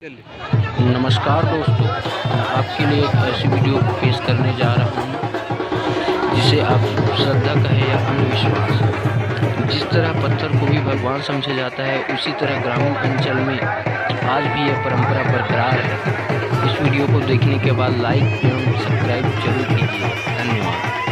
नमस्कार दोस्तों, आपके लिए एक ऐसी वीडियो पेश करने जा रहा हूँ जिसे आप श्रद्धा कहे या अंधविश्वास। जिस तरह पत्थर को भी भगवान समझा जाता है, उसी तरह ग्रामीण अंचल में आज भी यह परंपरा बरकरार है। इस वीडियो को देखने के बाद लाइक एवं सब्सक्राइब जरूर कीजिए। धन्यवाद।